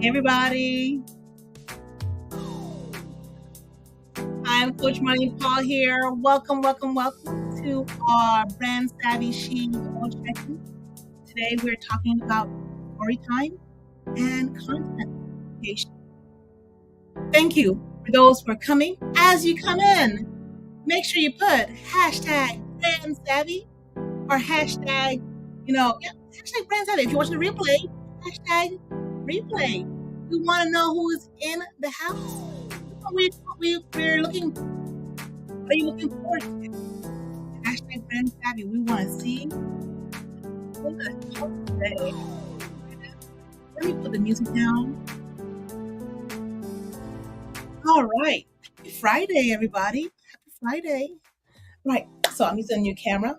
Hey everybody, I'm Coach Marlene Paul here. Welcome to our Brand Savvy She-EOs check-in. Today we're talking about story time and content creation. Thank you for those who are coming. As you come in, make sure you put hashtag Brand Savvy or hashtag Brand Savvy. If you're watching the replay, hashtag replay. We want to know who is in the house. We're looking. What are you looking forward to? Hashtag Brand Savvy. We want to see who's the house today. Let me put the music down. All right. Happy Friday, everybody. Happy Friday. Right. So I'm using a new camera.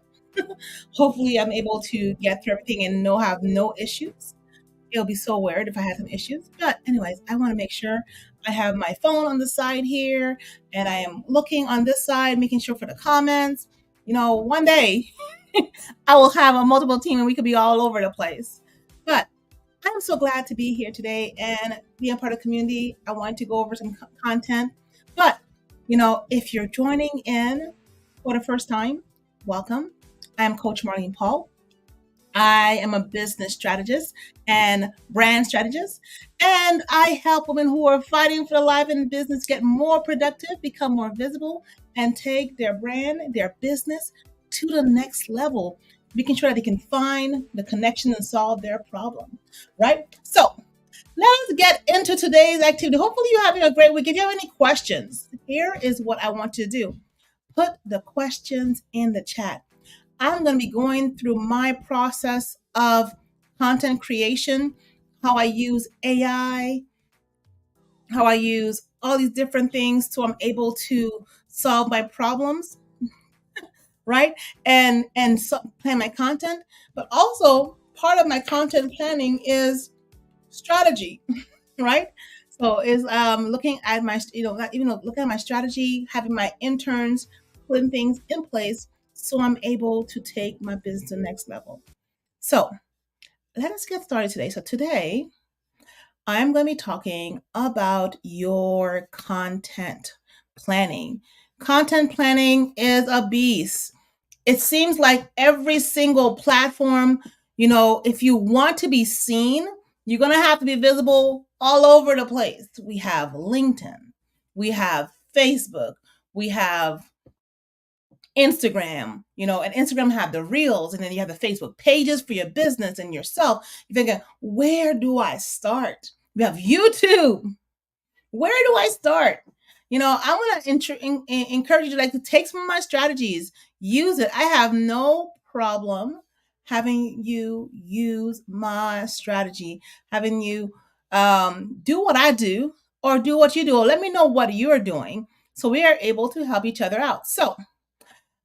Hopefully, I'm able to get through everything and have no issues. It'll be so weird if I had some issues. But anyways, I want to make sure I have my phone on the side here and I am looking on this side, making sure for the comments. One day I will have a multiple team and we could be all over the place. But I'm so glad to be here today and be a part of the community. I want to go over some content. But, if you're joining in for the first time, welcome. I'm Coach Marlene Paul. I am a business strategist and brand strategist, and I help women who are fighting for their life in business get more productive, become more visible, and take their brand, their business to the next level, making sure that they can find the connection and solve their problem, right? So let's get into today's activity. Hopefully you're having a great week. If you have any questions, here is what I want you to do. Put the questions in the chat. I'm going to be going through my process of content creation, how I use AI, how I use all these different things so I'm able to solve my problems, right? And plan my content. But also part of my content planning is strategy, right? So is looking at my, looking at my strategy, having my interns putting things in place so I'm able to take my business to the next level. So let us get started today. So today I'm going to be talking about your content planning. Content planning is a beast. It seems like every single platform, if you want to be seen, you're going to have to be visible all over the place. We have LinkedIn, we have Facebook, we have Instagram, and Instagram have the reels, and then you have the Facebook pages for your business and yourself. You're thinking, where do I start? We have YouTube. Where do I start? I want to encourage you to take some of my strategies, use it. I have no problem having you use my strategy, having you do what I do or do what you do. Let me know what you're doing so we are able to help each other out. So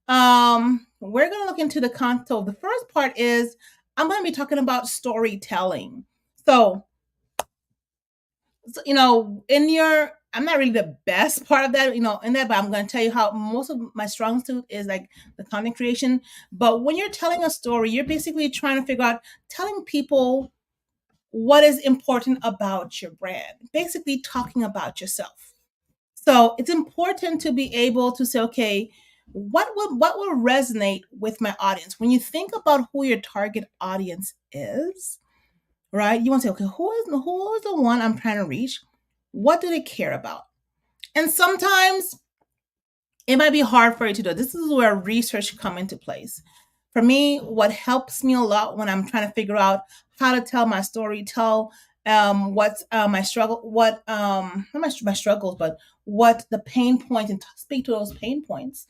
we're going to look into the content. The first part is I'm going to be talking about storytelling. So I'm not really the best part of that, in that, but I'm going to tell you how most of my strong suit is like the content creation. But when you're telling a story, you're basically trying to figure out telling people what is important about your brand, basically talking about yourself. So it's important to be able to say, okay, what will resonate with my audience? When you think about who your target audience is, right? You want to say, okay, who is the one I'm trying to reach? What do they care about? And sometimes it might be hard for you to do. This is where research come into place. For me, what helps me a lot when I'm trying to figure out how to tell my story, what's my struggle, not my struggles, but what the pain points, and speak to those pain points.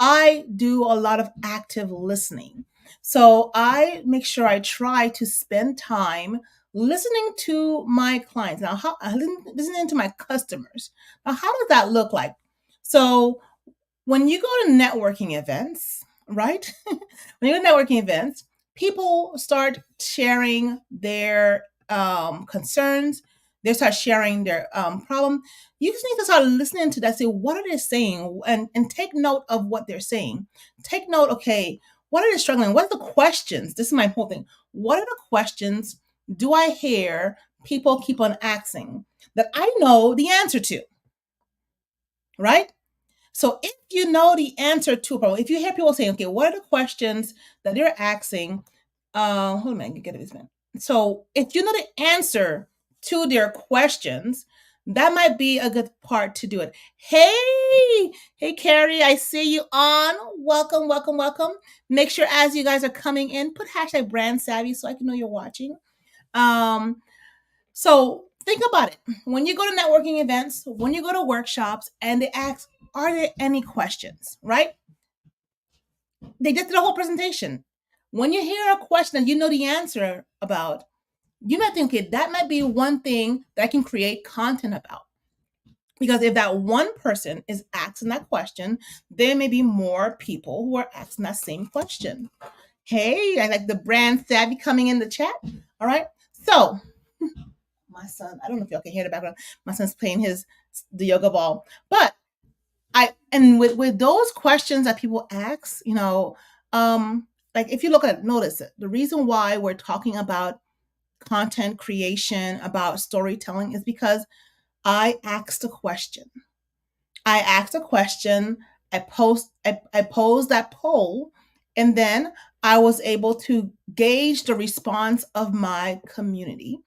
I do a lot of active listening. So I make sure I try to spend time listening to my clients. Now, listening to my customers. Now, how does that look like? So when you go to networking events, right? When you go to networking events, people start sharing their concerns. They start sharing their problem. You just need to start listening to that. Say, what are they saying? And take note of what they're saying. Take note, okay, what are they struggling? What are the questions? This is my whole thing. What are the questions do I hear people keep on asking that I know the answer to, right? So if you know the answer to a problem, if you hear people saying, okay, what are the questions that they're asking? Hold on, I can get this man. So if you know the answer to their questions, that might be a good part to do it. Hey, Carrie, I see you on. Welcome, welcome, welcome. Make sure as you guys are coming in, put hashtag brand savvy so I can know you're watching. So think about it. When you go to networking events, when you go to workshops, and they ask, are there any questions, right? They did the whole presentation. When you hear a question that you know the answer about, you might think, okay, that might be one thing that I can create content about. Because if that one person is asking that question, there may be more people who are asking that same question. Hey, I like the brand savvy coming in the chat. All right. So my son, I don't know if y'all can hear the background. My son's playing the yoga ball. But with those questions that people ask, like if you look at notice it, the reason why we're talking about content creation, about storytelling is because I asked a question. I asked a question, I posed that poll, and then I was able to gauge the response of my community.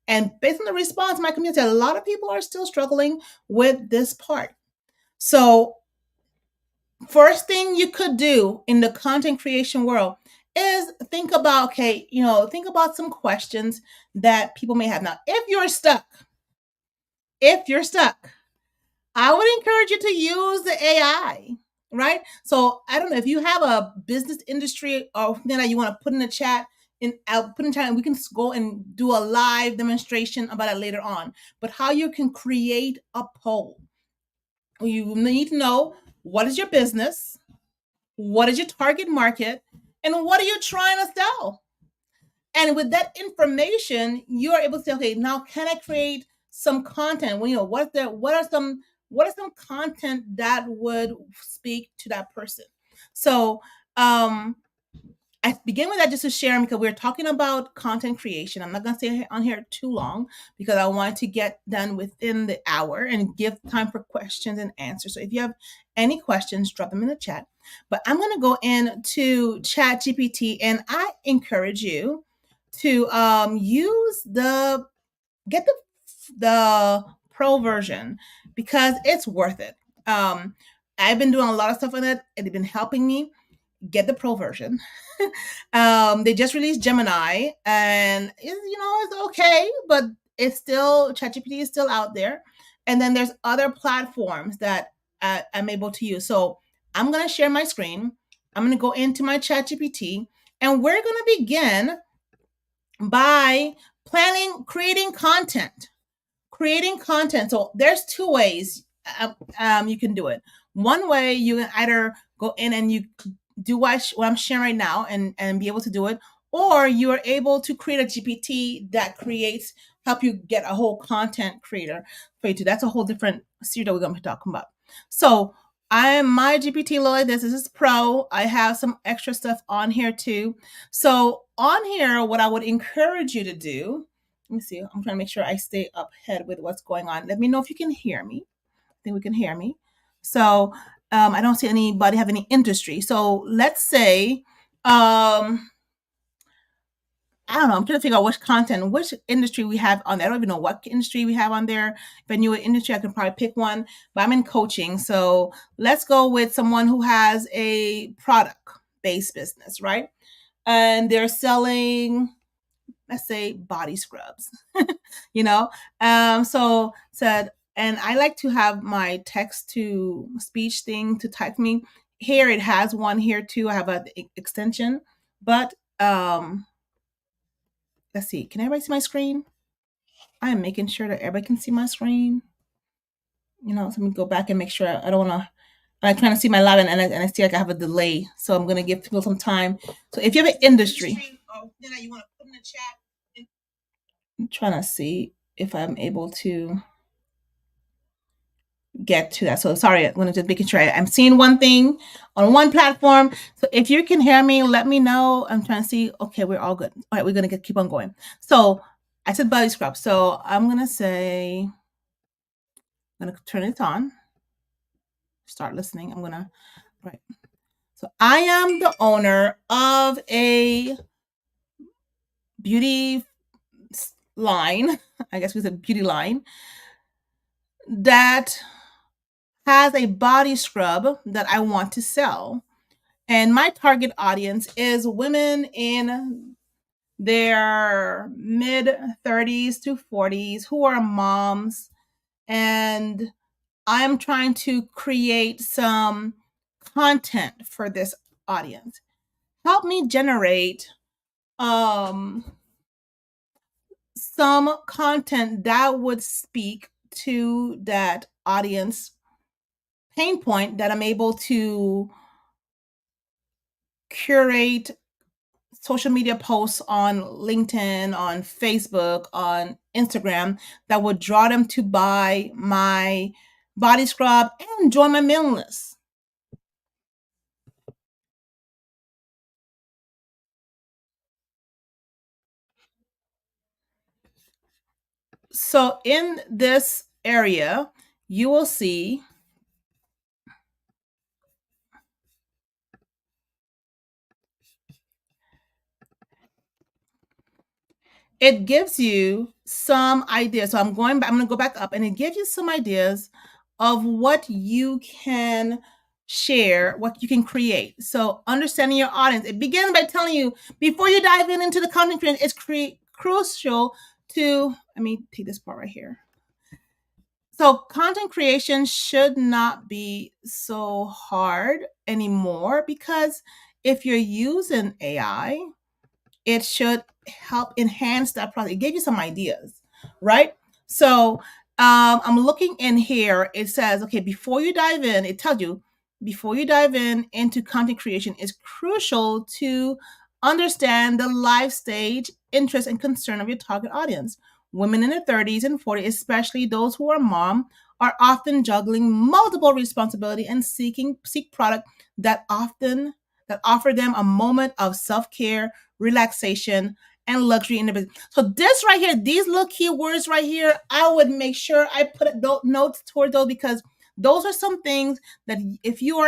And based on the response of my community, a lot of people are still struggling with this part. So, first thing you could do in the content creation world is think about, okay, think about some questions that people may have. Now, if you're stuck, I would encourage you to use the AI, right? So I don't know if you have a business industry or something that you want to put in the chat, and I'll put in chat, and we can go and do a live demonstration about it later on. But how you can create a poll. You need to know, what is your business, what is your target market, and what are you trying to sell? And with that information, you are able to say, okay, now can I create some content? Well, what are some content that would speak to that person? So I begin with that just to share, because we're talking about content creation. I'm not going to stay on here too long because I want to get done within the hour and give time for questions and answers. So if you have any questions, drop them in the chat. But I'm going to go into Chat GPT, and I encourage you to use get the pro version, because it's worth it. I've been doing a lot of stuff on it. It's been helping me. Get the pro version. They just released Gemini, and it's okay, but it's still, ChatGPT is still out there. And then there's other platforms that I'm able to use. So I'm going to share my screen. I'm going to go into my ChatGPT, and we're going to begin by creating content. So there's two ways you can do it. One way, you can either go in and you do what I'm sharing right now, and be able to do it, or you are able to create a GPT that help you get a whole content creator for you too. That's a whole different series that we're going to be talking about. So my GPT Lloyd, this is pro. I have some extra stuff on here too. So on here, what I would encourage you to do, let me see, I'm trying to make sure I stay up ahead with what's going on. Let me know if you can hear me. I think we can hear me. So I don't see anybody have any industry. So let's say, I don't know, I'm trying to figure out which industry we have on there. I don't even know what industry we have on there. If I knew an industry, I could probably pick one, but I'm in coaching. So let's go with someone who has a product-based business, right? And they're selling, let's say, body scrubs, so said, and I like to have my text to speech thing to type me. Here it has one here too. I have an extension, but let's see. Can everybody see my screen? I am making sure that everybody can see my screen. So let me go back and make sure. I don't want to. I'm trying to see my live, and I see like I have a delay. So I'm going to give people some time. So if you have an industry, or that you want to put in the chat, I'm trying to see if I'm able to get to that. So sorry, I'm going to just making sure I'm seeing one thing on one platform. So if you can hear me, let me know. I'm trying to see. Okay, we're all good. All right, we're going to keep on going. So I said body scrub. So I'm going to say, I'm going to turn it on, start listening. I'm going to, right. So I am the owner of a beauty line. I guess we said beauty line that has a body scrub that I want to sell. And my target audience is women in their mid 30s to 40s who are moms. And I'm trying to create some content for this audience. Help me generate um, some content that would speak to that audience pain point that I'm able to curate social media posts on LinkedIn, on Facebook, on Instagram that would draw them to buy my body scrub and join my mailing list. So in this area, you will see it gives you some ideas. So I'm going to go back up and it gives you some ideas of what you can share, what you can create. So understanding your audience. It begins by telling you before you dive into the content creation, it's crucial to, let me take this part right here. So content creation should not be so hard anymore because if you're using AI, it should help enhance that process. It gave you some ideas, right? So I'm looking in here. It says, okay, before you dive in, it tells you before you dive in into content creation, it's crucial to understand the life stage, interest, and concern of your target audience. Women in their 30s and 40s, especially those who are mom, are often juggling multiple responsibility and seek product that offer them a moment of self-care, relaxation, and luxury in the business. So this right here, these little keywords right here, I would make sure I put notes toward those because those are some things that if you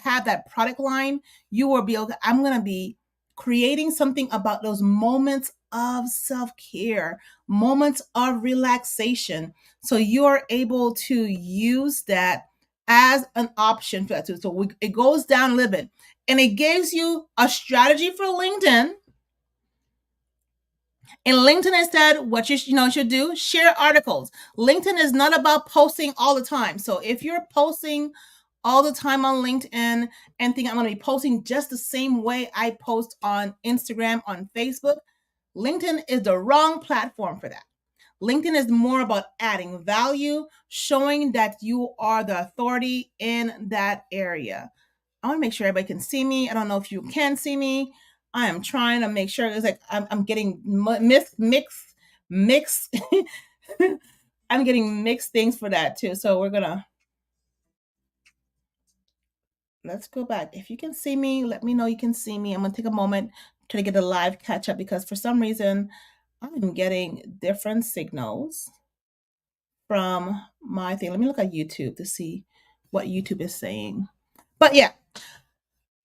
have that product line, you will be able to, I'm going to be creating something about those moments of self-care, moments of relaxation. So you're able to use that as an option for that too. So it goes down a little bit and it gives you a strategy for LinkedIn. In LinkedIn, instead, what you should do, share articles. LinkedIn is not about posting all the time. So if you're posting all the time on LinkedIn and think I'm going to be posting just the same way I post on Instagram, on Facebook, LinkedIn is the wrong platform for that. LinkedIn is more about adding value, showing that you are the authority in that area. I want to make sure everybody can see me. I don't know if you can see me. I am trying to make sure. It's like I'm getting mixed. I'm getting mixed things for that too. So let's go back. If you can see me, let me know you can see me. I'm gonna take a moment to get a live catch up because for some reason I'm getting different signals from my thing. Let me look at YouTube to see what YouTube is saying. But yeah, can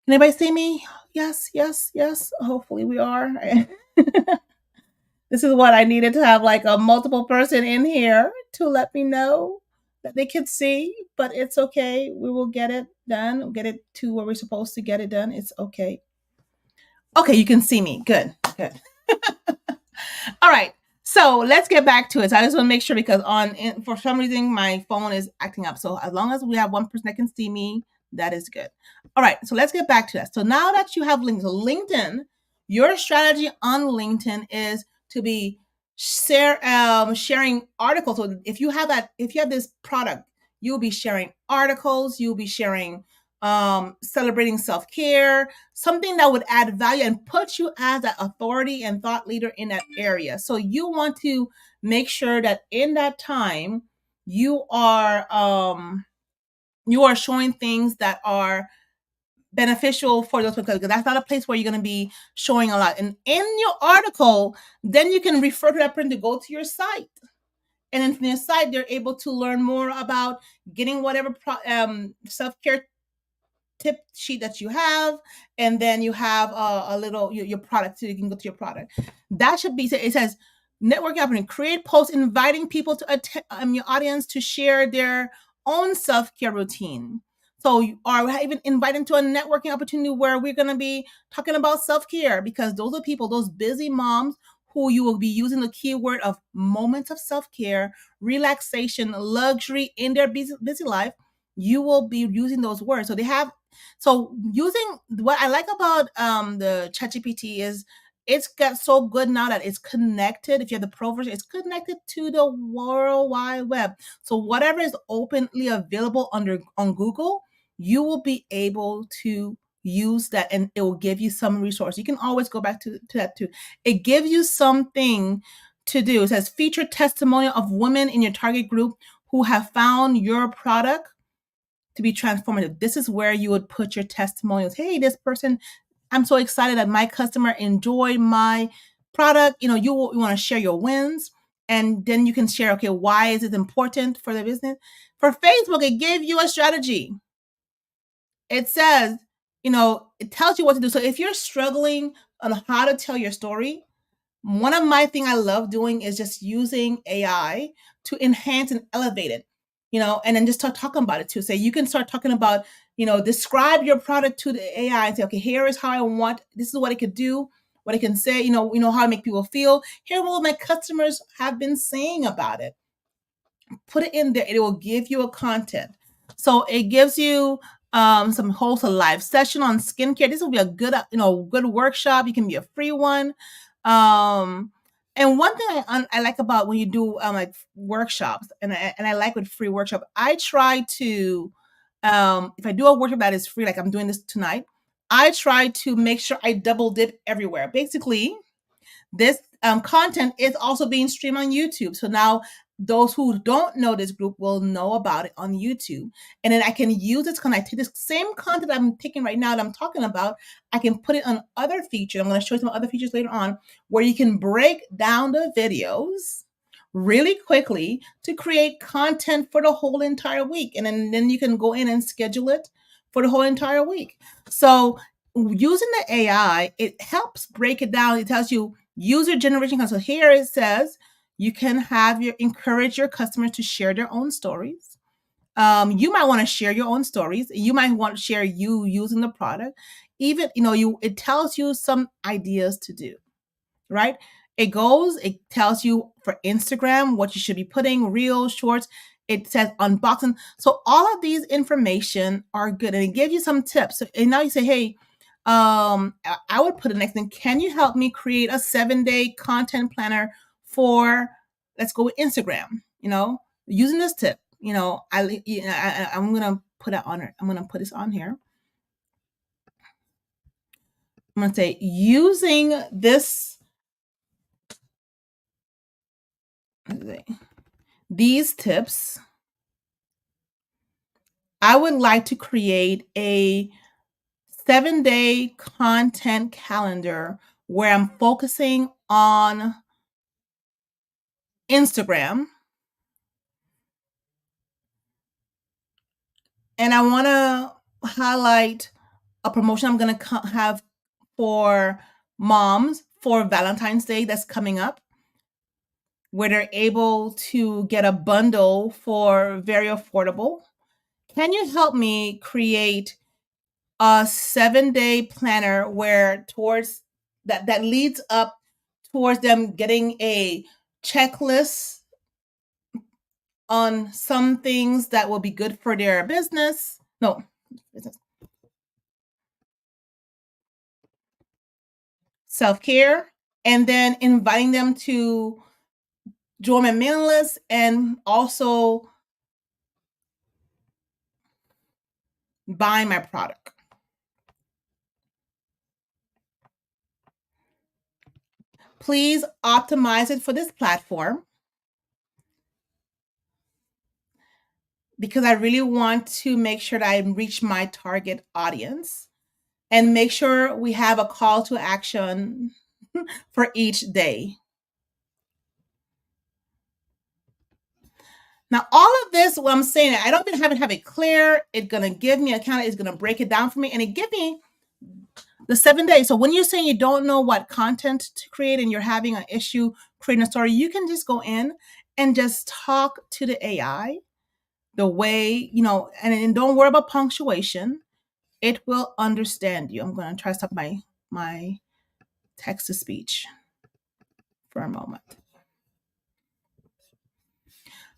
anybody see me? Yes, yes, yes. Hopefully we are. This is what I needed to have like a multiple person in here to let me know that they could see, but it's okay. We will get it done. We'll get it to where we're supposed to get it done. It's okay. Okay, you can see me. Good, good. All right. So let's get back to it. So I just want to make sure because for some reason my phone is acting up. So as long as we have one person that can see me, that is good. All right. So let's get back to that. So now that you have LinkedIn, your strategy on LinkedIn is to be sharing articles. So if you have this product, you'll be sharing articles. You'll be sharing celebrating self-care, something that would add value and put you as that authority and thought leader in that area. So you want to make sure that in that time you are showing things that are beneficial for those people, because that's not a place where you're going to be showing a lot. And in your article, then you can refer to that person to go to your site. And then from your site, they're able to learn more about getting whatever self care tip sheet that you have, and then you have a little your product, so you can go to your product. That should be, it says networking happening, create posts inviting people to attend, your audience to share their own self-care routine. So or even invite them to a networking opportunity where we're going to be talking about self-care, because those are people, those busy moms, who you will be using the keyword of moments of self-care, relaxation, luxury in their busy life. You will be using those words. So they have, so using, what I like about the ChatGPT is it's got so good now that it's connected. If you have the pro version, it's connected to the World Wide Web. So whatever is openly available on Google, you will be able to use that, and it will give you some resource. You can always go back to that too. It gives you something to do. It says feature testimonial of women in your target group who have found your product to be transformative. This is where you would put your testimonials. Hey, this person, I'm so excited that my customer enjoyed my product. You want to share your wins, and then you can share, okay, why is it important for the business? For Facebook, it gave you a strategy. It says, it tells you what to do. So if you're struggling on how to tell your story, one of my thing I love doing is just using AI to enhance and elevate it, and then just start talking about it too. Say you can start talking about, describe your product to the AI and say, okay, here is how I want, this is what it could do, what it can say, how to make people feel. Here what my customers have been saying about it. Put it in there. It will give you a content. So it gives you some host a live session on skincare. This will be a good, good workshop. You can be a free one. And one thing I like about when you do like workshops, and I like with free workshop, I try to, if I do a workshop that is free, like I'm doing this tonight, I try to make sure I double dip everywhere. Basically, this content is also being streamed on YouTube. So now those who don't know this group will know about it on YouTube. And then I can use this, I take this same content I'm taking right now that I'm talking about, I can put it on other features. I'm going to show you some other features later on where you can break down the videos really quickly to create content for the whole entire week. And then you can go in and schedule it for the whole entire week. So using the AI, it helps break it down. It tells you user generation content. So here it says you can encourage your customers to share their own stories. You might want to share your own stories. You might want to share you using the product. Even, it tells you some ideas to do, right? It tells you for Instagram what you should be putting, reels, shorts. It says unboxing. So all of these information are good, and it gives you some tips. So, and now you say, hey, I would put the next thing. Can you help me create a 7-day content planner for, let's go with Instagram, using this tip, I'm going to put it on it. I'm going to put this on here. I'm going to say using these tips, I would like to create a 7-day content calendar where I'm focusing on Instagram. And I want to highlight a promotion I'm going to have for moms for Valentine's Day that's coming up, where they're able to get a bundle for very affordable. Can you help me create a 7-day planner where towards that leads up towards them getting a checklist on some things that will be good for their business? No, business. Self-care, and then inviting them to join my mailing list, and also buying my product. Please optimize it for this platform because I really want to make sure that I reach my target audience. and make sure we have a call to action for each day. Now, all of this, what I'm saying, I don't even have it clear. It's gonna give me a count. It's gonna break it down for me, and it give me the 7 days. So when you're saying you don't know what content to create and you're having an issue creating a story, you can just go in and just talk to the AI the way, and don't worry about punctuation. It will understand you. I'm going to try to stop my text to speech for a moment.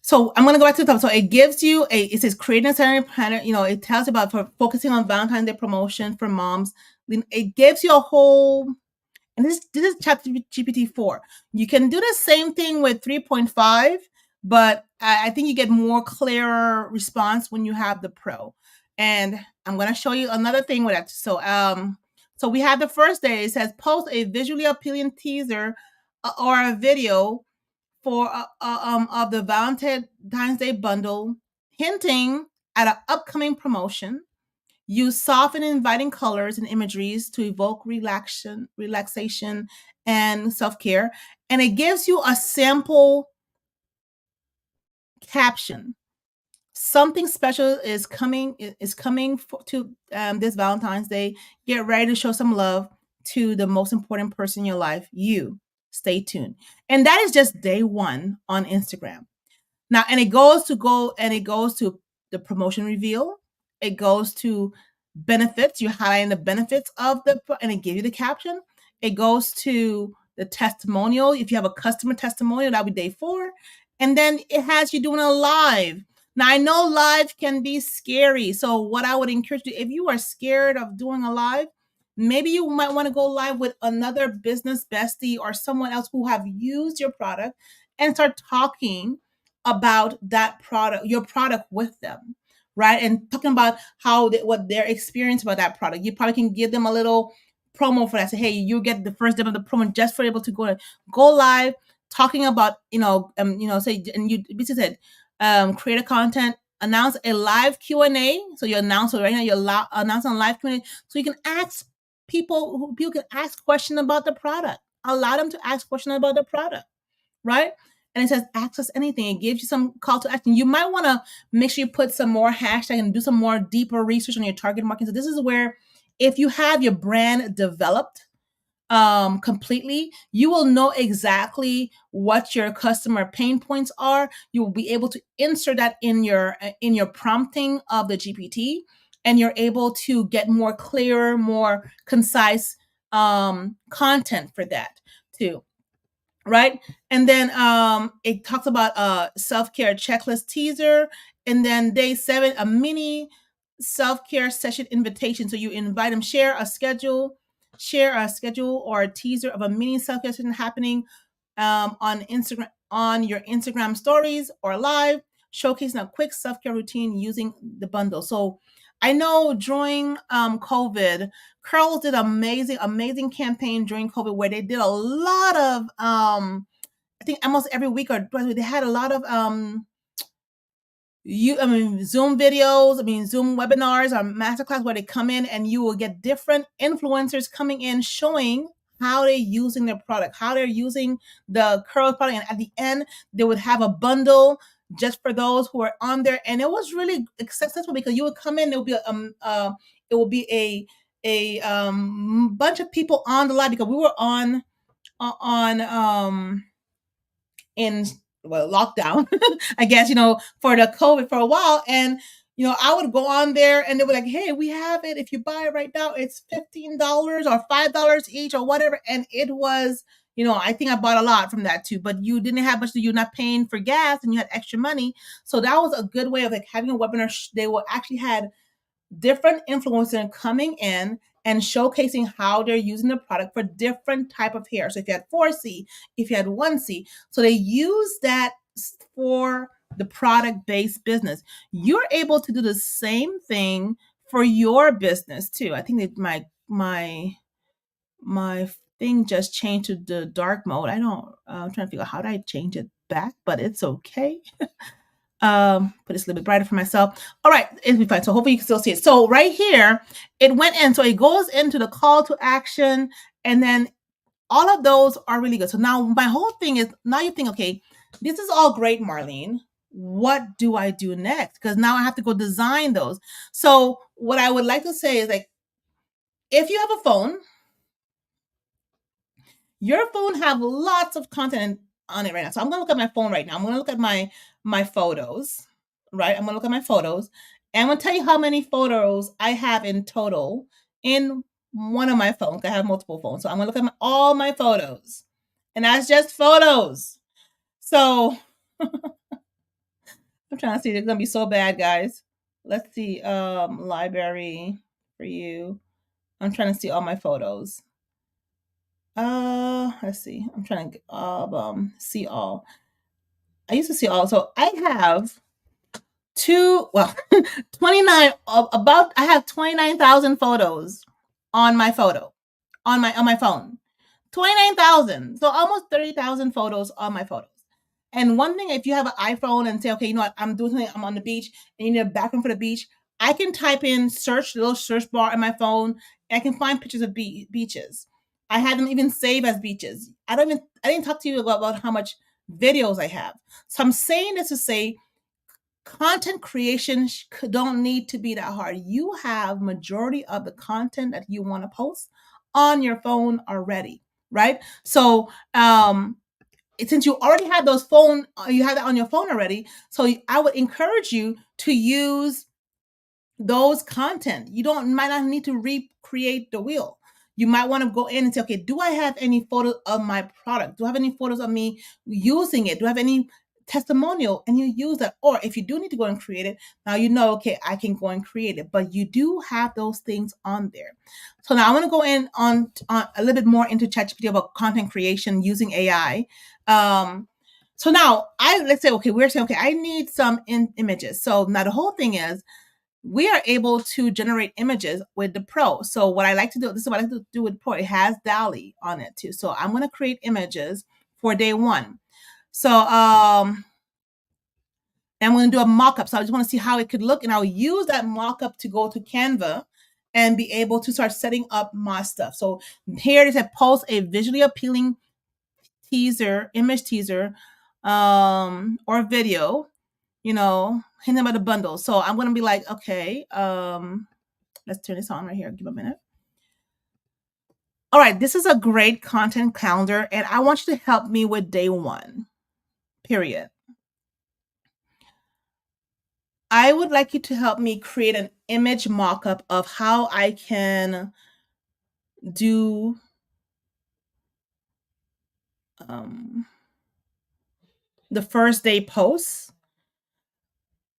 So I'm going to go back to the top. So it gives you it says creating a Saturday planner. It tells you about for focusing on Valentine's Day promotion for moms. It gives you a whole, and this is chapter GPT-4. You can do the same thing with 3.5, but I think you get more clearer response when you have the Pro. And I'm going to show you another thing with that. So we have the first day. It says post a visually appealing teaser or a video for of the Valentine's Day bundle, hinting at an upcoming promotion. Use soft and inviting colors and imageries to evoke relaxation and self-care. And it gives you a sample caption. Something special is coming to this Valentine's Day. Get ready to show some love to the most important person in your life, you. Stay tuned. And that is just day one on Instagram. Now, and it goes to the promotion reveal. It goes to benefits. You're highlighting the benefits and it gives you the caption. It goes to the testimonial. If you have a customer testimonial, that'll be day 4. And then it has you doing a live. Now, I know live can be scary. So what I would encourage you, if you are scared of doing a live, maybe you might want to go live with another business bestie or someone else who have used your product and start talking about that product, your product with them, right? And talking about what their experience about that product. You probably can give them a little promo for that. Say, hey, you get the first day of the promo just for able to go live, talking about, say, and you basically said, create a content, announce a live Q&A. So you announce it right now, you're announcing a live Q&A. So you can ask people can ask questions about the product. Allow them to ask questions about the product, right? And it says access anything. It gives you some call to action. You might want to make sure you put some more hashtag and do some more deeper research on your target market. So this is where, if you have your brand developed completely, you will know exactly what your customer pain points are. You will be able to insert that in your prompting of the GPT, and you're able to get more clear, more concise content for that too. Right. And then it talks about self-care checklist teaser. And then day 7, a mini self-care session invitation. So you invite them, share a schedule or a teaser of a mini self-care session happening on Instagram, on your Instagram stories or live, showcasing a quick self-care routine using the bundle. So I know during COVID, Curls did amazing campaign during COVID where they did a lot of I think almost every week or twice they had a lot of Zoom videos, Zoom webinars or masterclass where they come in and you will get different influencers coming in showing how they're using their product, how they're using the Curls product. And at the end, they would have a bundle just for those who are on there. And it was really successful because you would come in, it would be a bunch of people on the live because we were on in lockdown, I guess, for the COVID for a while. And, I would go on there and they were like, hey, we have it. If you buy it right now, it's $15 or $5 each or whatever. And it was, I think I bought a lot from that too, but you didn't have much, you're not paying for gas and you had extra money. So that was a good way of having a webinar. They will actually had different influencers coming in and showcasing how they're using the product for different type of hair. So if you had 4C, if you had 1C, so they use that for the product-based business. You're able to do the same thing for your business too. I think that my thing just changed to the dark mode. I'm trying to figure out how do I change it back, but it's okay. Put this a little bit brighter for myself. All right, it'll be fine. So hopefully you can still see it. So right here, it went in. So it goes into the call to action, and then all of those are really good. So now my whole thing is, now you think, okay, this is all great, Marlene. What do I do next? Because now I have to go design those. So what I would like to say is, like, if you have a phone, your phone have lots of content on it right now. So I'm gonna look at my phone right now. I'm gonna look at my photos, right? I'm gonna look at my photos, and I'm gonna tell you how many photos I have in total in one of my phones. I have multiple phones, so I'm gonna look at all my photos, and that's just photos. So I'm trying to see. It's gonna be so bad, guys. Let's see. Library for you. I'm trying to see all my photos. Let's see. I'm trying to see all. I used to see all. So I have 29 about I have 29,000 photos on my photo on my phone. 29,000. So almost 30,000 photos on my photos. And one thing, if you have an iPhone and say, okay, you know what, I'm doing something, I'm on the beach, and you need a background for the beach, I can type in search, little search bar in my phone, and I can find pictures of beaches. I had them even save as beaches. I didn't talk to you about how much videos I have. So I'm saying this to say, content creation don't need to be that hard. You have majority of the content that you want to post on your phone already, right? So since you already have those phone, you have that on your phone already. So I would encourage you to use those content. You might not need to recreate the wheel. You might want to go in and say, okay, do I have any photos of my product? Do I have any photos of me using it? Do I have any testimonial? And you use that. Or if you do need to go and create it, now you know, okay, I can go and create it. But you do have those things on there. So now I want to go in on a little bit more into ChatGPT about content creation using AI. So now let's say, okay, we're saying, okay, I need some images. So now the whole thing is, we are able to generate images with the Pro. So what I like to do, this is what I like to do with Pro. It has DALL-E on it too. So I'm going to create images for day one. So I'm going to do a mock-up. So I just want to see how it could look, and I'll use that mock-up to go to Canva and be able to start setting up my stuff. So here it is, at post a visually appealing image teaser, or video, hinting about the bundle. So I'm going to be like, okay, let's turn this on right here. Give a minute. All right, this is a great content calendar, and I want you to help me with day one, period. I would like you to help me create an image mock-up of how I can do the first day posts.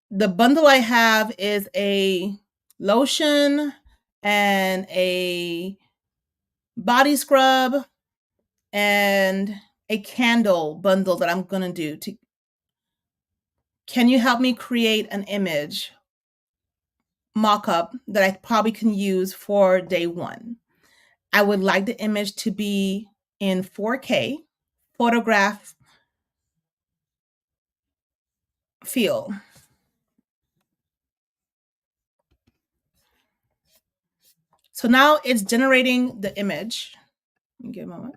The bundle I have is a lotion and a body scrub and a candle bundle that I'm going to do. Can you help me create an image mock-up that I probably can use for day one? I would like the image to be in 4K, photograph feel. So now it's generating the image. Give a moment.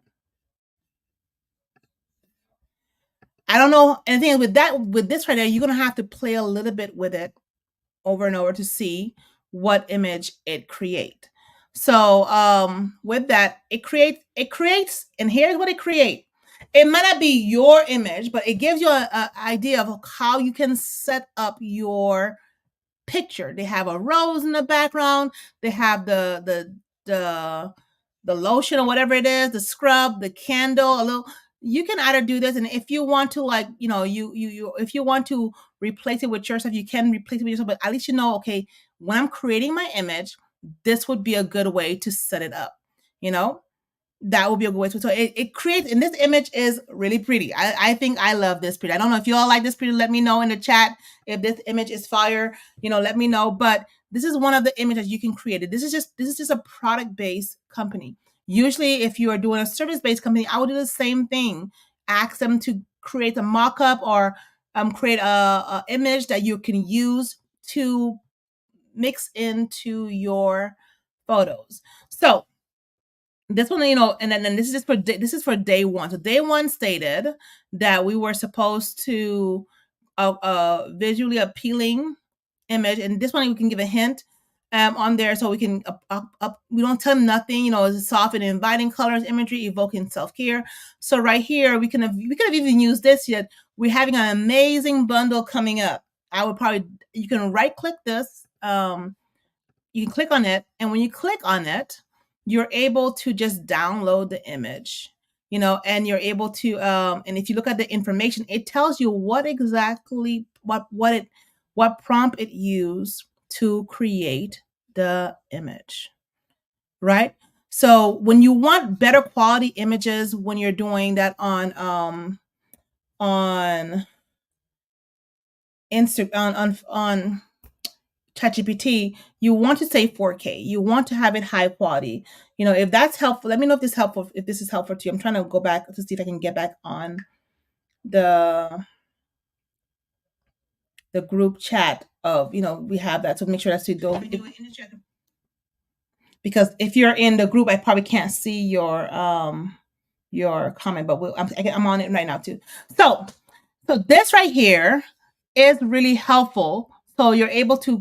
I don't know anything with this right there. You're gonna have to play a little bit with it over and over to see what image it create. So with that, it creates, and here's what it creates. It might not be your image, but it gives you an idea of how you can set up your picture. They have a rose in the background. They have the lotion or whatever it is, the scrub, the candle, a little. You can either do this, and if you want to, like, if you want to replace it with yourself, you can replace it with yourself. But at least you know, okay, when I'm creating my image, this would be a good way to set it up. That would be a good way to. So it creates, and this image is really pretty. I think I love this pretty. I don't know if you all like this pretty. Let me know in the chat if this image is fire. Let me know. But this is one of the images you can create. This is just a product-based company. Usually, if you are doing a service-based company, I would do the same thing. Ask them to create a mock-up or create a image that you can use to mix into your photos. So this one, and then this is just this is for day one. So day one stated that we were supposed to visually appealing image, and this one we can give a hint on there, so we can we don't tell them nothing. It's soft and inviting colors, imagery, evoking self care. So right here we could have even used this yet. We're having an amazing bundle coming up. I would probably You can right click this. You can click on it, and when you click on it, you're able to just download the image, and you're able to and if you look at the information, it tells you what exactly what prompt it used to create the image, right? So when you want better quality images, when you're doing that on Insta on ChatGPT, you want to say 4K. You want to have it high quality. If that's helpful, let me know if this is helpful to you. I'm trying to go back to see if I can get back on the group chat of, we have that. So make sure that's you do because if you're in the group, I probably can't see your comment, but I'm on it right now too. So this right here is really helpful. So you're able to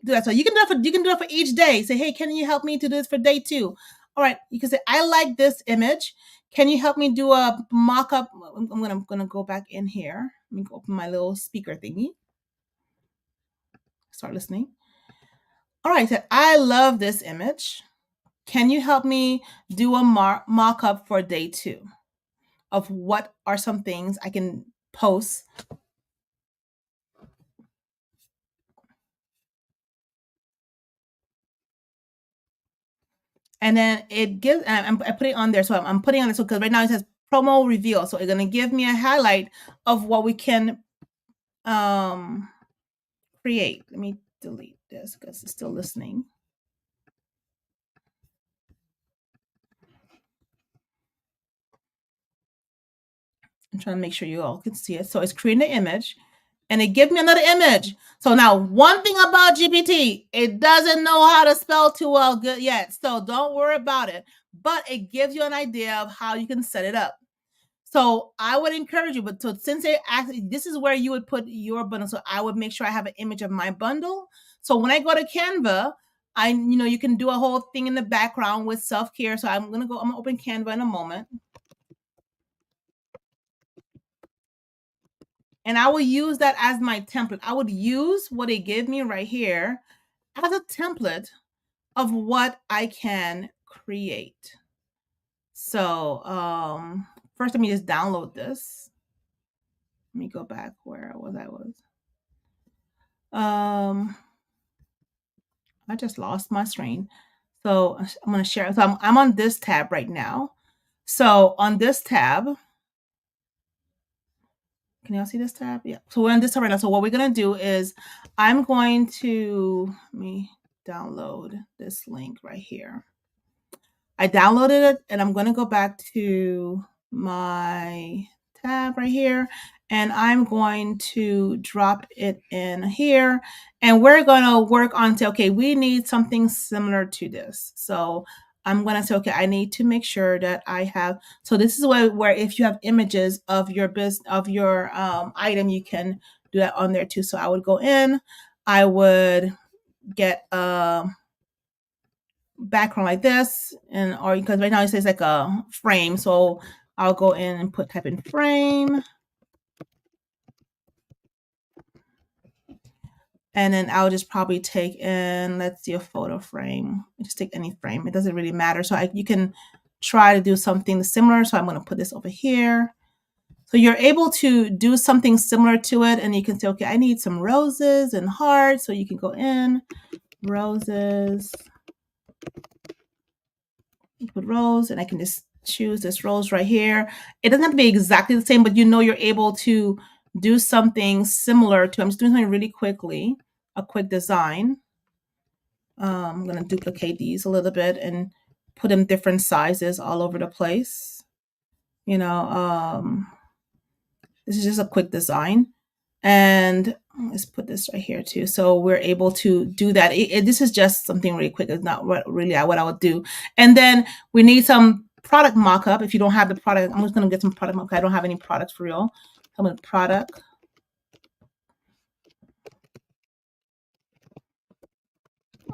do that. So you can do that for each day. Say, hey, can you help me to do this for day 2? All right. You can say, I like this image. Can you help me do a mock-up? I'm gonna go back in here. Let me go open my little speaker thingy. Start listening. All right. So I love this image. Can you help me do a mock-up for day 2 of what are some things I can post? And then it gives, I put it on there. So I'm putting on this because right now it says promo reveal. So it's going to give me a highlight of what we can create. Let me delete this because it's still listening. I'm trying to make sure you all can see it. So it's creating an image and it gives me another image. So now one thing about GPT, it doesn't know how to spell too well good yet. So don't worry about it, but it gives you an idea of how you can set it up. So I would encourage you, but since they actually, this is where you would put your bundle. So I would make sure I have an image of my bundle. So when I go to Canva, you can do a whole thing in the background with self-care. So I'm going to open Canva in a moment. And I will use that as my template. I would use what it gave me right here as a template of what I can create. So first, let me just download this. Let me go back where I was. I just lost my screen. So I'm going to share. So I'm on this tab right now. So on this tab, can y'all see this tab? Yeah. So we're on this tab right now. So what we're going to do is I'm going to, let me download this link right here. I downloaded it and I'm going to go back to my tab right here and I'm going to drop it in here and we're going to work on say, okay, we need something similar to this. So I'm going to say, okay, I need to make sure that I have, so this is where if you have images of your item, you can do that on there too. So I would go in, I would get background like this, and or because right now it says like a frame, so I'll go in and type in frame, and then I'll just probably take in, let's see, a photo frame. Just take any frame, it doesn't really matter. So you can try to do something similar. So I'm going to put this over here. So you're able to do something similar to it, and you can say, okay, I need some roses and hearts. So you can go in roses, put rose, and I can just choose this rose right here. It doesn't have to be exactly the same, but you're able to do something similar to, I'm just doing something really quickly, a quick design. I'm going to duplicate these a little bit and put them different sizes all over the place. This is just a quick design. And let's put this right here too. So we're able to do that. This is just something really quick. It's not really what I would do. And then we need some product mock-up. If you don't have the product, I'm just going to get some product mock-up. I don't have any products for real. I'm going to product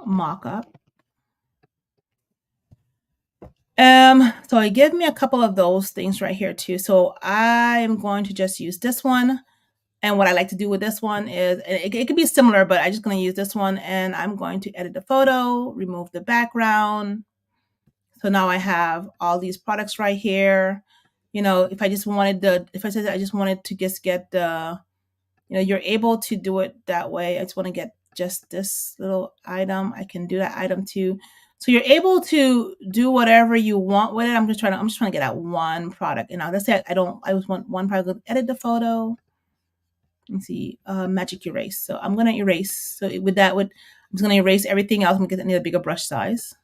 mock-up. So it gave me a couple of those things right here too. So I am going to just use this one. And what I like to do with this one is, it could be similar, but I'm just going to use this one, and I'm going to edit the photo, remove the background. So now I have all these products right here. You know, if I just wanted if I said I just wanted to just get the, you're able to do it that way. I just want to get just this little item. I can do that item too. So you're able to do whatever you want with it. I'm just trying to get that one product. And now let's say I just want one product. Edit the photo. Let's see, magic erase. So I'm gonna erase. So with that, I'm just gonna erase everything else. I'm gonna need a bigger brush size.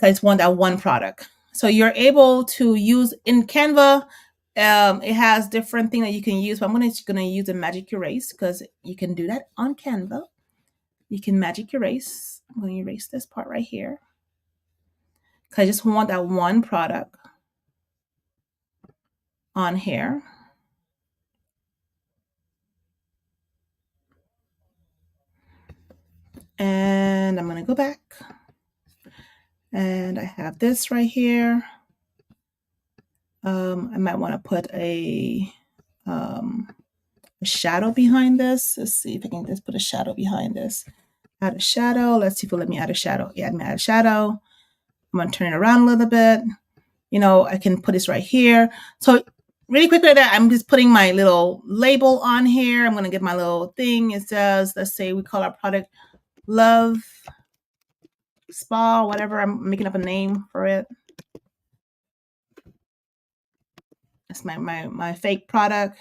I just want that one product. So you're able to use in Canva. It has different things that you can use, but I'm gonna use a magic erase because you can do that on Canva. You can magic erase. I'm gonna erase this part right here because I just want that one product on here. And I'm gonna go back. And I have this right here. I might want to put a shadow behind this. Let's see if I can just put a shadow behind this. Add a shadow. Let's see if it'll let me add a shadow. Yeah, let me add a shadow. I'm going to turn it around a little bit. I can put this right here. So really quickly there, I'm just putting my little label on here. I'm going to get my little thing. It says, let's say we call our product Love Spa, whatever. I'm making up a name for it. That's my fake product.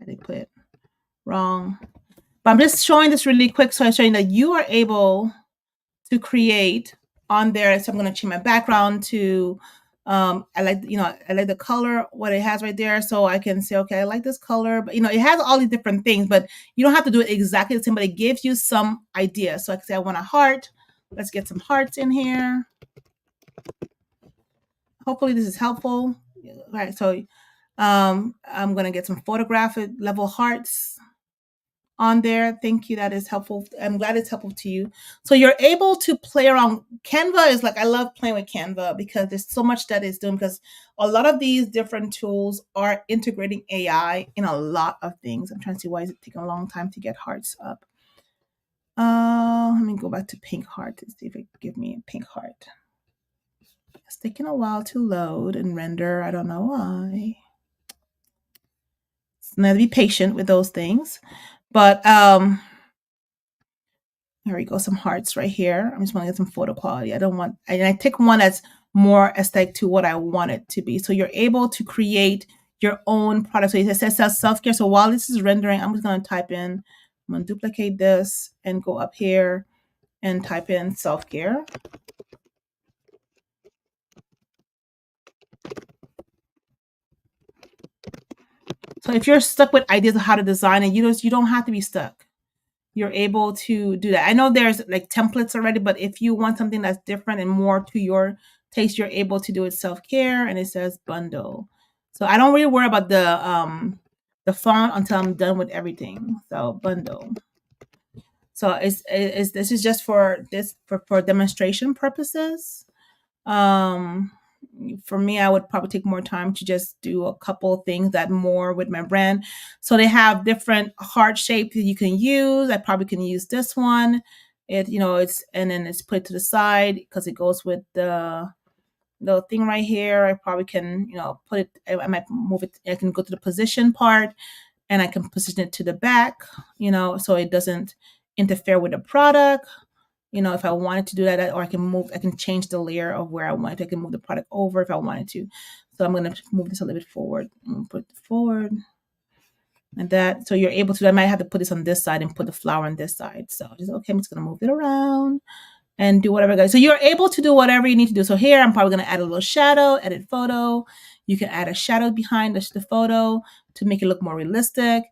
I did put it wrong. But I'm just showing this really quick. So I'm showing that you are able to create on there. So I'm going to change my background to, I like the color, what it has right there. So I can say, okay, I like this color, but it has all these different things, but you don't have to do it exactly the same, but it gives you some idea. So I can say, I want a heart. Let's get some hearts in here. Hopefully this is helpful. All right. So I'm going to get some photographic level hearts on there. Thank you. That is helpful. I'm glad it's helpful to you. So you're able to play around. Canva is I love playing with Canva because there's so much that it's doing, because a lot of these different tools are integrating AI in a lot of things. I'm trying to see why is it taking a long time to get hearts up. Let me go back to pink heart to see if it give me a pink heart. It's taking a while to load and render. I don't know why. So now be patient with those things. But here we go, some hearts right here. I'm just want to get some photo quality. And I pick one that's more aesthetic to what I want it to be. So you're able to create your own product. So it says self-care. So while this is rendering, I'm just going to type in, I'm going to duplicate this and go up here and type in self-care. So if you're stuck with ideas of how to design it, you don't have to be stuck. You're able to do that. I know there's templates already, but if you want something that's different and more to your taste, you're able to do it self-care, and it says bundle. So I don't really worry about the font until I'm done with everything. So bundle. So this is just for demonstration purposes. For me, I would probably take more time to just do a couple of things that more with my brand. So they have different heart shapes that you can use. I probably can use this one. And then it's put to the side because it goes with the little thing right here. I probably can, put it, I might move it. I can go to the position part and I can position it to the back, so it doesn't interfere with the product. If I wanted to do that, or I can change the layer of where I want it. I can move the product over if I wanted to. So I'm going to move this a little bit forward. Put it forward like that. So you're able to, I might have to put this on this side and put the flower on this side. So I'm just going to move it around and do whatever, guys. So you're able to do whatever you need to do. So here, I'm probably going to add a little shadow, edit photo. You can add a shadow behind the photo to make it look more realistic.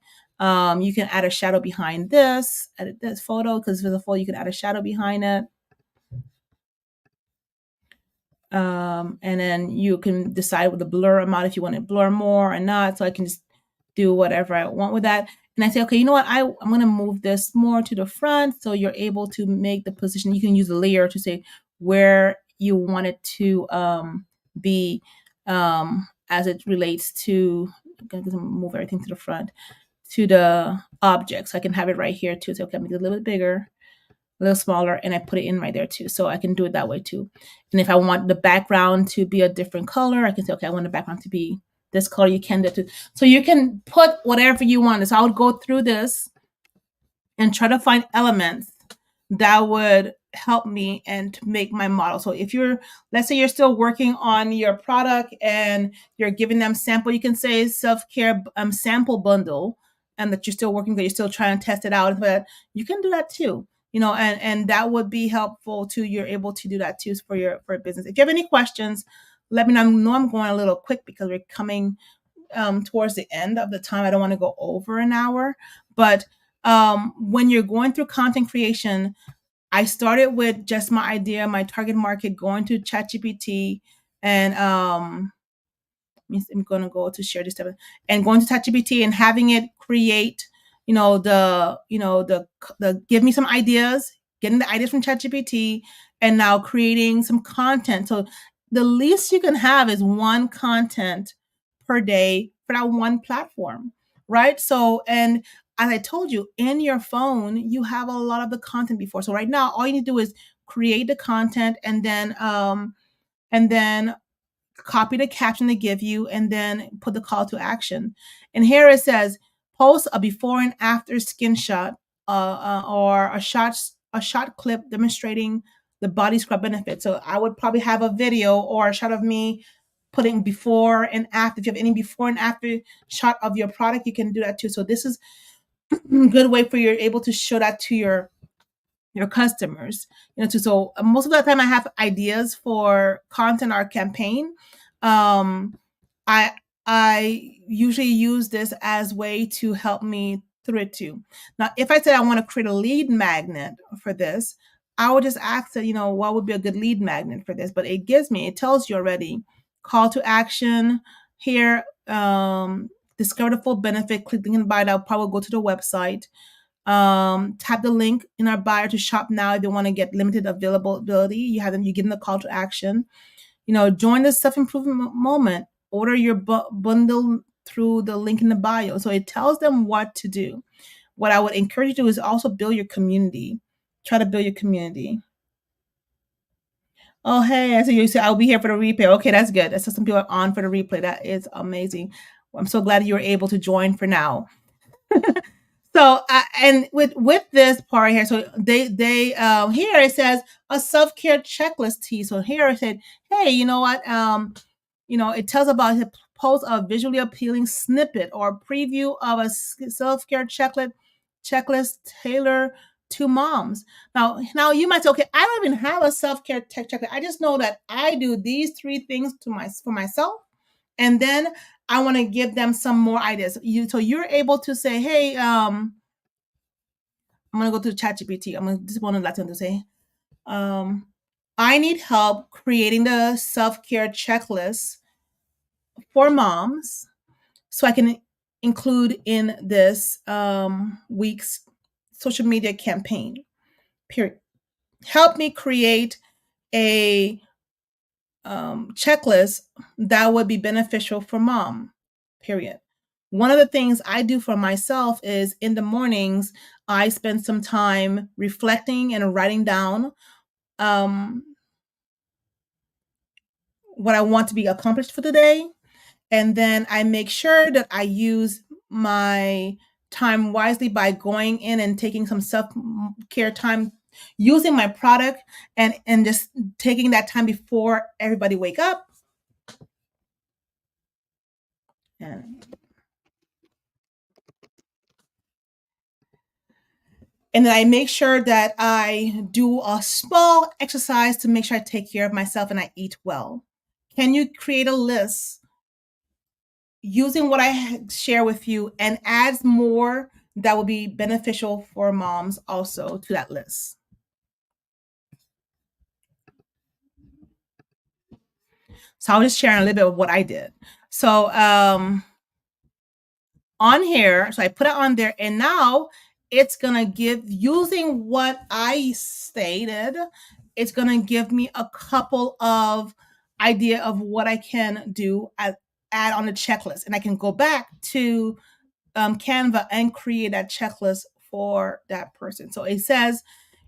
You can add a shadow behind this, edit this photo because for the photo you can add a shadow behind it. And then you can decide with the blur amount if you want to blur more or not. So I can just do whatever I want with that. And I say, okay, you know what? I'm going to move this more to the front. So you're able to make the position. You can use the layer to say where you want it to be as it relates to, I'm going to move everything to the front, to the object. So I can have it right here too. So okay, make it a little bit bigger, a little smaller, and I put it in right there too. So I can do it that way too. And if I want the background to be a different color, I can say, okay, I want the background to be this color. You can do it too. So you can put whatever you want. So I would go through this and try to find elements that would help me and to make my model. So if you're, let's say you're still working on your product and you're giving them sample, you can say self-care sample bundle, and that you're still working, that you're still trying to test it out, but you can do that too. And that would be helpful too. You're able to do that too for your business. If you have any questions, let me know. I know I'm going a little quick because we're coming towards the end of the time. I don't want to go over an hour, but when you're going through content creation, I started with just my idea, my target market, going to ChatGPT, and I'm going to go to share this stuff, and going to ChatGPT and having it create, the give me some ideas, getting the ideas from ChatGPT, and now creating some content. So the least you can have is one content per day for that one platform, right? So, and as I told you, in your phone, you have a lot of the content before. So right now, all you need to do is create the content and then copy the caption they give you, and then put the call to action. And here it says, post a before and after skin shot or a shot clip demonstrating the body scrub benefit. So I would probably have a video or a shot of me putting before and after. If you have any before and after shot of your product, you can do that too. So this is a good way for you able to show that to your customers, so most of the time I have ideas for content or campaign. um i I usually use this as way to help me through it too. Now if I said I want to create a lead magnet for this, I would just ask that, what would be a good lead magnet for this, but it tells you already call to action here. Discover the full benefit, click the link and buy it. I'll probably go to the website. Tap the link in our bio to shop now if you want to get limited availability. You give them the call to action. Join the self-improvement moment. Order your bundle through the link in the bio. So it tells them what to do. What I would encourage you to do is also build your community. Try to build your community. Oh, hey, I see you said I'll be here for the replay. Okay, that's good. That's some people are on for the replay. That is amazing. I'm so glad you were able to join for now. So and with this part here, so they here it says a self-care checklist tee. So here I said, hey, you know what? It tells about the post a visually appealing snippet or preview of a self-care checklist tailored to moms. Now you might say, okay, I don't even have a self-care checklist. I just know that I do these three things for myself, and then I want to give them some more ideas. So you're able to say, hey, I'm gonna go to ChatGPT. I'm gonna just want to let them to say, I need help creating the self-care checklist for moms, so I can include in this week's social media campaign. Period. Help me create a checklist that would be beneficial for mom. Period. One of the things I do for myself is in the mornings, I spend some time reflecting and writing down um, what I want to be accomplished for the day. And then I make sure that I use my time wisely by going in and taking some self-care time, using my product, and just taking that time before everybody wake up. And And then I make sure that I do a small exercise to make sure I take care of myself and I eat well. Can you create a list using what I share with you and adds more that will be beneficial for moms also to that list. So I'll just share a little bit of what I did. So on here, so I put it on there, and now it's gonna give, using what I stated, it's gonna give me a couple of idea of what I can do, add on the checklist, and I can go back to Canva and create that checklist for that person. So it says,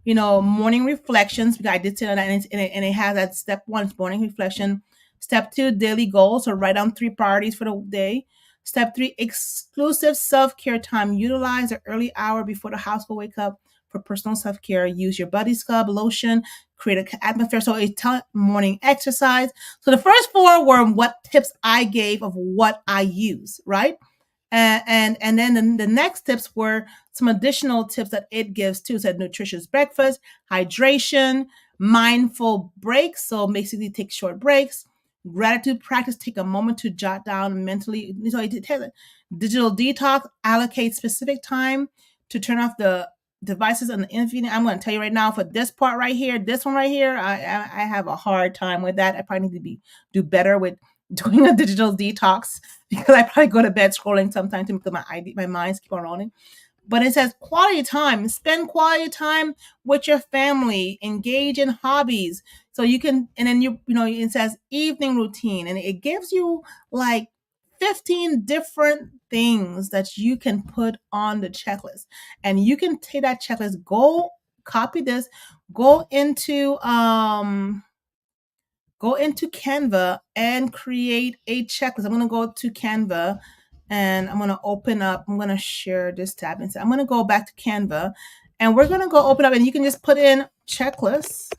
morning reflections, because I did say that, and it has that step one, it's morning reflection. Step two, daily goals. So write down 3 priorities for the day. Step three, exclusive self care time. Utilize the early hour before the house will wake up for personal self care. Use your buddy scrub, lotion, create an atmosphere. So it's morning exercise. So the first four were what tips I gave of what I use, right? And then the next tips were some additional tips that it gives too. Said nutritious breakfast, hydration, mindful breaks. So basically take short breaks, gratitude practice, take a moment to jot down mentally. So it tells it, digital detox, allocate specific time to turn off the devices and the infinite. I'm going to tell you right now, for this part right here, this one right here, I have a hard time with that. I probably need to do better with doing a digital detox, because I probably go to bed scrolling sometimes because my minds keep on rolling. But it says quality time. Spend quality time with your family. Engage in hobbies. So you can, and then it says evening routine, and it gives you like 15 different things that you can put on the checklist. And you can take that checklist, go copy this, go into Canva and create a checklist. I'm going to go to Canva and I'm going to open up, I'm going to share this tab and say, I'm going to go back to Canva and we're going to go open up, and you can just put in checklists.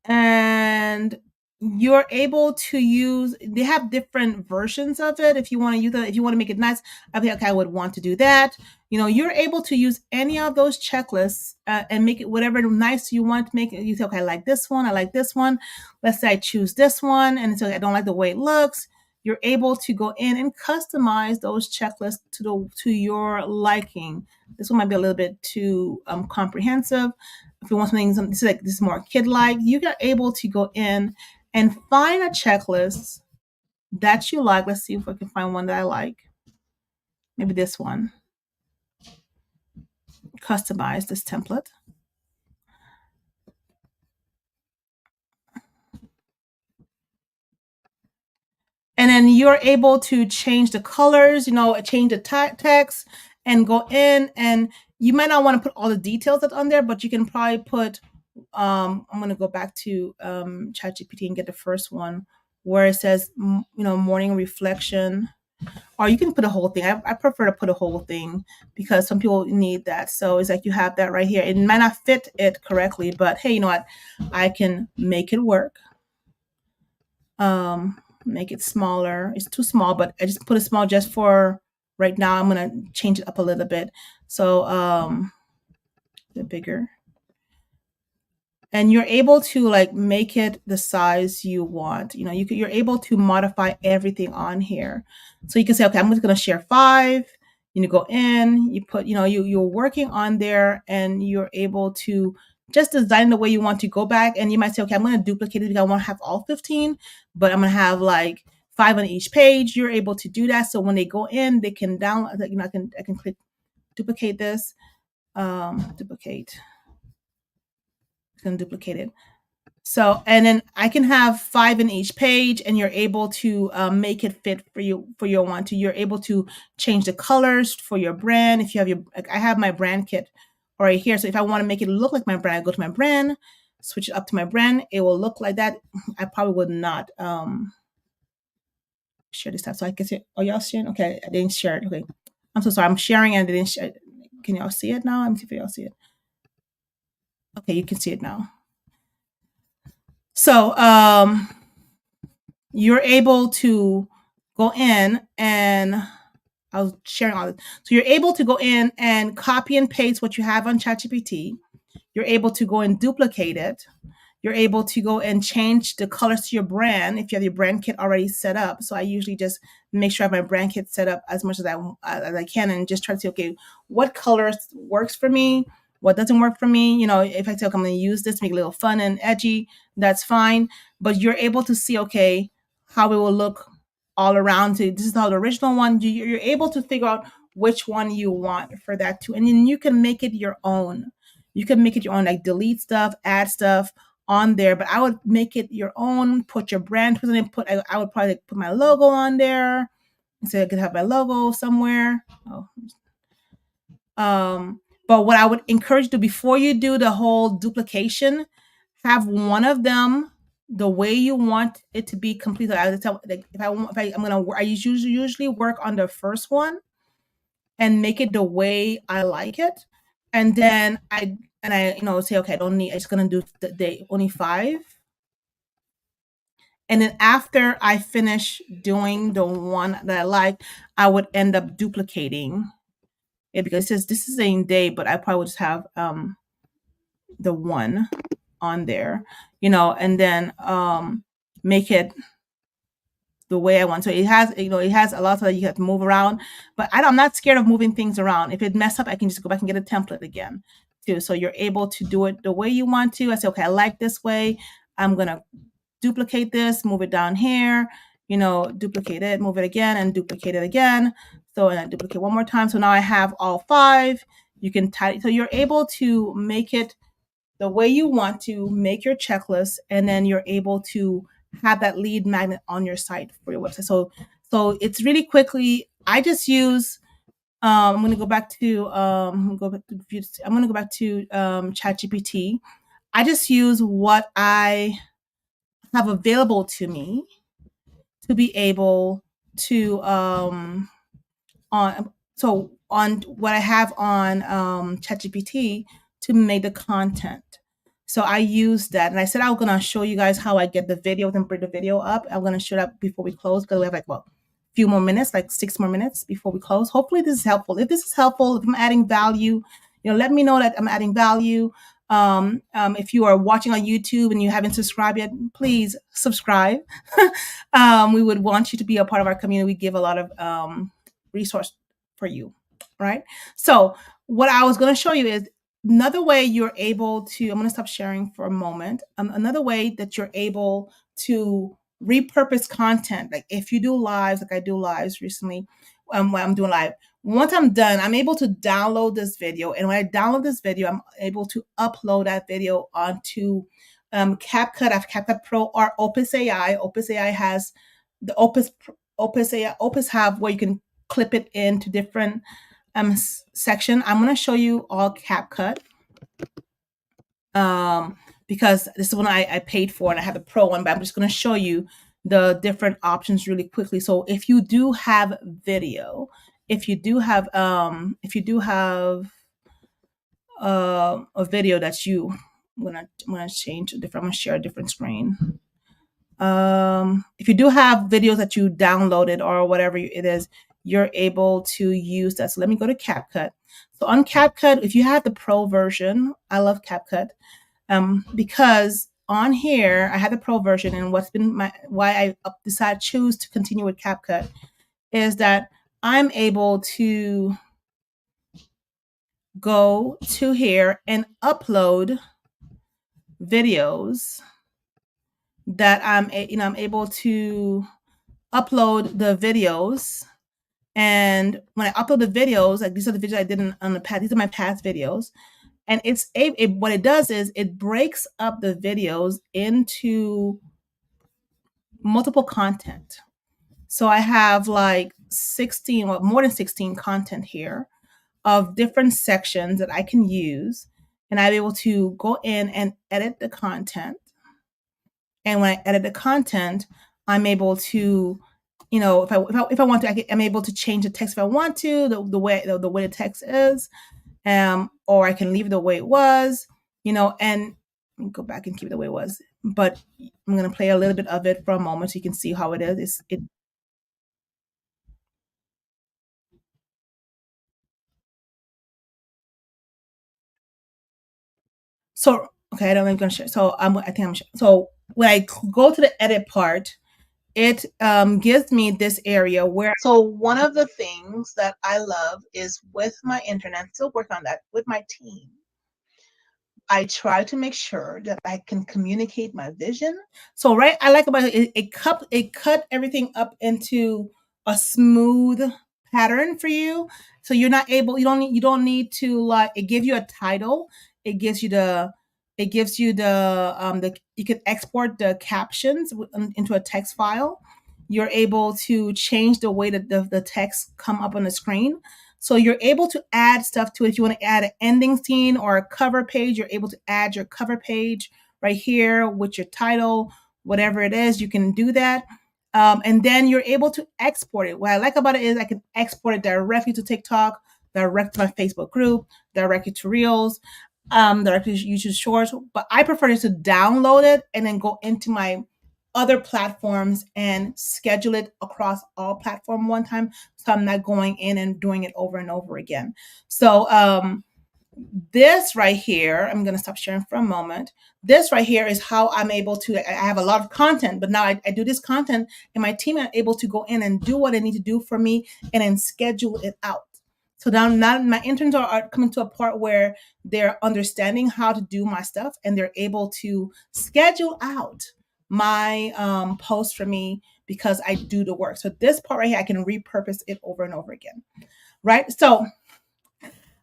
And you're able to use, they have different versions of it. If you want to use it, if you want to make it nice, I think, okay, I would want to do that. You're able to use any of those checklists and make it whatever nice you want to make it. You say, okay, I like this one. I like this one. Let's say I choose this one and so I don't like the way it looks. You're able to go in and customize those checklists to your liking. This one might be a little bit too comprehensive. If you want something, this is more kid-like, you are able to go in and find a checklist that you like. Let's see if I can find one that I like. Maybe this one. Customize this template. And then you're able to change the colors, change the text, and go in, and you might not want to put all the details that's on there, but you can probably put, I'm going to go back to ChatGPT and get the first one where it says, morning reflection, or you can put a whole thing. I prefer to put a whole thing because some people need that. So it's like you have that right here. It might not fit it correctly, but hey, you know what? I can make it work. Make it smaller. It's too small, but I just put it small just for right now. I'm going to change it up a little bit. So a bit bigger. And you're able to make it the size you want. You're able to modify everything on here. So you can say, okay, I'm just going to share 5. Go in, you put, you're working on there, and you're able to just design the way you want to go back. And you might say, okay, I'm going to duplicate it because I want to have all 15, but I'm going to have 5 on each page. You're able to do that. So when they go in, they can download, I can click duplicate this, duplicate. Going to duplicate it. So, and then I can have 5 in each page, and you're able to make it fit for your want to. You're able to change the colors for your brand. If you have I have my brand kit right here. So if I want to make it look like my brand, I go to my brand, switch it up to my brand. It will look like that. I probably would not share this tab. So I can see, oh, y'all sharing? Okay, I didn't share it. Okay, I'm so sorry. I'm sharing and I didn't share it. Can y'all see it now? Let me see if y'all see it. Okay, you can see it now. So you're able to go in, and I was sharing all this. So you're able to go in and copy and paste what you have on ChatGPT. You're able to go and duplicate it. you're able to go and change the colors to your brand if you have your brand kit already set up. So I usually just make sure I have my brand kit set up as much as I can, and just try to see, okay, what colors works for me, what doesn't work for me. If I say, okay, I'm going to use this to make it a little fun and edgy, that's fine. But you're able to see, okay, how it will look all around. So this is how the original one. You're able to figure out which one you want for that too, and then you can make it your own. You can make it your own, like delete stuff, add stuff on there. But I would make it your own. Put your brand twist on it. I would probably put my logo on there, so I could have my logo somewhere. Oh, but what I would encourage you to, before you do the whole duplication, have one of them the way you want it to be completed. I would tell, like, if I want, if I, I'm gonna, I usually work on the first one and make it the way I like it, and then I say, okay, I don't need. I'm just gonna do the day only 5, and then after I finish doing the one that I like, I would end up duplicating it, because it says this is the same day, but I probably would just have the one on there, and then make it the way I want. So it has a lot that you have to move around, but I'm not scared of moving things around. If it mess up, I can just go back and get a template again too. So you're able to do it the way you want to. I say, okay, I like this way. I'm gonna duplicate this, move it down here, duplicate it, move it again, and duplicate it again. So, and I duplicate one more time. So now I have all 5. You can tidy. So you're able to make it the way you want to, make your checklist, and then you're able to have that lead magnet on your site for your website. So it's really quickly. I just use. I'm going to go back to. I'm going to go back to ChatGPT. I just use what I have available to me to be able to on so on what I have on ChatGPT to make the content. So I use that, and I said I'm gonna show you guys how I get the video and bring the video up. I'm gonna show that before we close, because we have like, well, a few more minutes, like 6 more minutes before we close. Hopefully this is helpful. If this is helpful, if I'm adding value, let me know that I'm adding value. If you are watching on YouTube and you haven't subscribed yet, please subscribe. We would want you to be a part of our community. We give a lot of resource for you, right? So what I was going to show you is another way you're able to. I'm going to stop sharing for a moment. Another way that you're able to repurpose content, like if you do lives, like I do lives recently, when I'm doing live, once I'm done, I'm able to download this video, and when I download this video, I'm able to upload that video onto CapCut. I have CapCut Pro or Opus AI. Opus AI has the Opus have where you can clip it into different section. I'm going to show you all CapCut because this is one I paid for, and I have the Pro one, but I'm just going to show you the different options really quickly. So if you do have video, if you do have a video that I'm gonna change a different. I'm gonna share a different screen. If you do have videos that you downloaded or whatever it is, you're able to use that. So let me go to CapCut. So on CapCut, if you have the Pro version, I love CapCut because on here I had the Pro version, and why I decided choose to continue with CapCut is that I'm able to go to here and upload videos that I'm able to upload the videos. And when I upload the videos, like these are the videos I did on the past, these are my past videos. And what it does is it breaks up the videos into multiple content. So I have like 16, well, more than 16 content here of different sections that I can use. And I'm able to go in and edit the content. And when I edit the content, I'm able to, if I want to, I'm able to change the text if I want to, the way the text is, or I can leave it the way it was, and go back and keep it the way it was. But I'm going to play a little bit of it for a moment so you can see how it is. So Okay, I don't know if I'm gonna share. So I think I'm so when I go to the edit part, it gives me this area where. So one of the things that I love is with my internet, still work on that with my team. I try to make sure that I can communicate my vision. So right, I like about it, it cut everything up into a smooth pattern for you. So you're not able, you don't need to like it gives you a title. It gives you the you can export the captions into a text file. You're able to change the way that the text come up on the screen. So you're able to add stuff to it. If you want to add an ending scene or a cover page, you're able to add your cover page right here with your title, whatever it is, you can do that. And then you're able to export it. What I like about it is I can export it directly to TikTok, direct to my Facebook group, directly to Reels, directly to YouTube Shorts. But I prefer just to download it and then go into my other platforms and schedule it across all platform one time, so I'm not going in and doing it over and over again. So this right here, I'm going to stop sharing for a moment. This right here is how I'm able to, I have a lot of content, but now I do this content and my team are able to go in and do what they need to do for me and then schedule it out. So now my interns are coming to a part where they're understanding how to do my stuff and they're able to schedule out my post for me because I do the work. So this part right here, I can repurpose it over and over again, right? So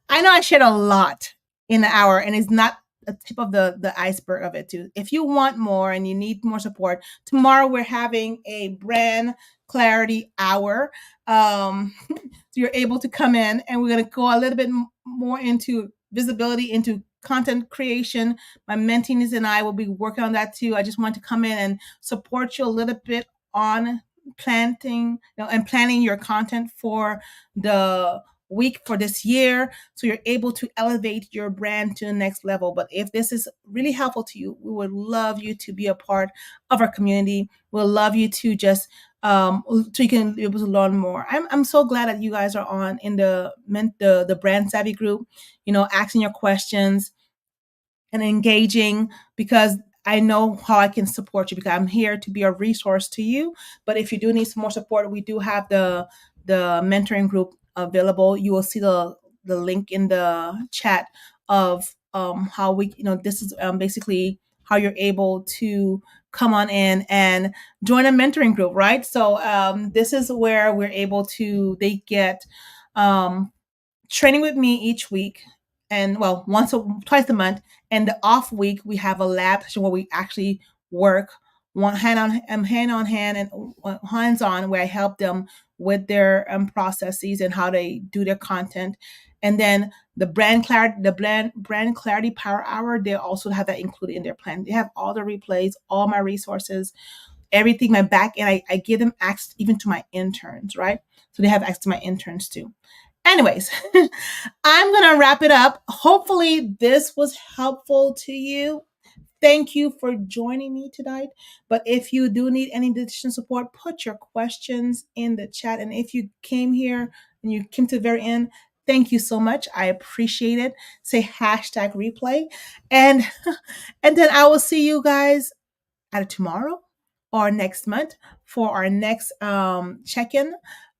I know I shared a lot in an hour, and it's not the tip of the iceberg of it too. If you want more and you need more support, tomorrow we're having a brand clarity hour. So you're able to come in, and we're going to go a little bit more into visibility, into content creation. My mentees and I will be working on that too. I just want to come in and support you a little bit on planting, and planning your content for the week for this year, so you're able to elevate your brand to the next level. But if this is really helpful to you, we would love you to be a part of our community. We'll love you to just so you can be able to learn more. I'm so glad that you guys are on in the Brand Savvy group, asking your questions and engaging, because I know how I can support you, because I'm here to be a resource to you. But if you do need some more support, we do have the mentoring group available. You will see the link in the chat of how we, this is basically how you're able to come on in and join a mentoring group, right? So this is where we're able to, they get training with me each week, and well, twice a month. And the off week we have a lab session where we actually work one hand on hand and hands on, where I help them with their processes and how they do their content. And then the brand clarity power hour, they also have that included in their plan. They have all the replays, all my resources, everything, my back end. I give them access even to my interns, right? So they have access to my interns too. Anyways, I'm going to wrap it up. Hopefully this was helpful to you. Thank you for joining me tonight. But if you do need any additional support, put your questions in the chat. And if you came here and you came to the very end, thank you so much. I appreciate it. Say #replay. And then I will see you guys either tomorrow or next month for our next check-in.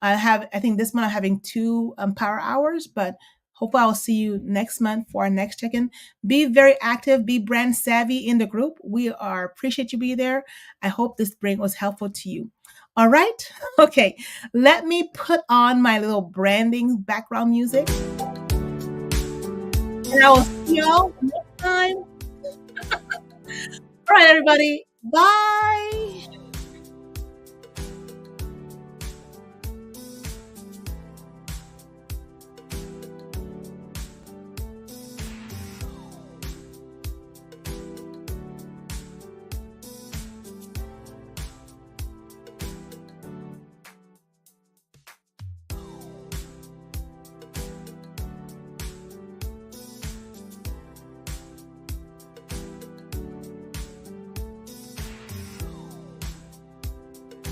I think this month I'm having 2 power hours, but hopefully I'll see you next month for our next check-in. Be very active, be brand savvy in the group. We appreciate you being there. I hope this break was helpful to you. All right. Okay. Let me put on my little branding background music. And I will see y'all next time. All right, everybody. Bye.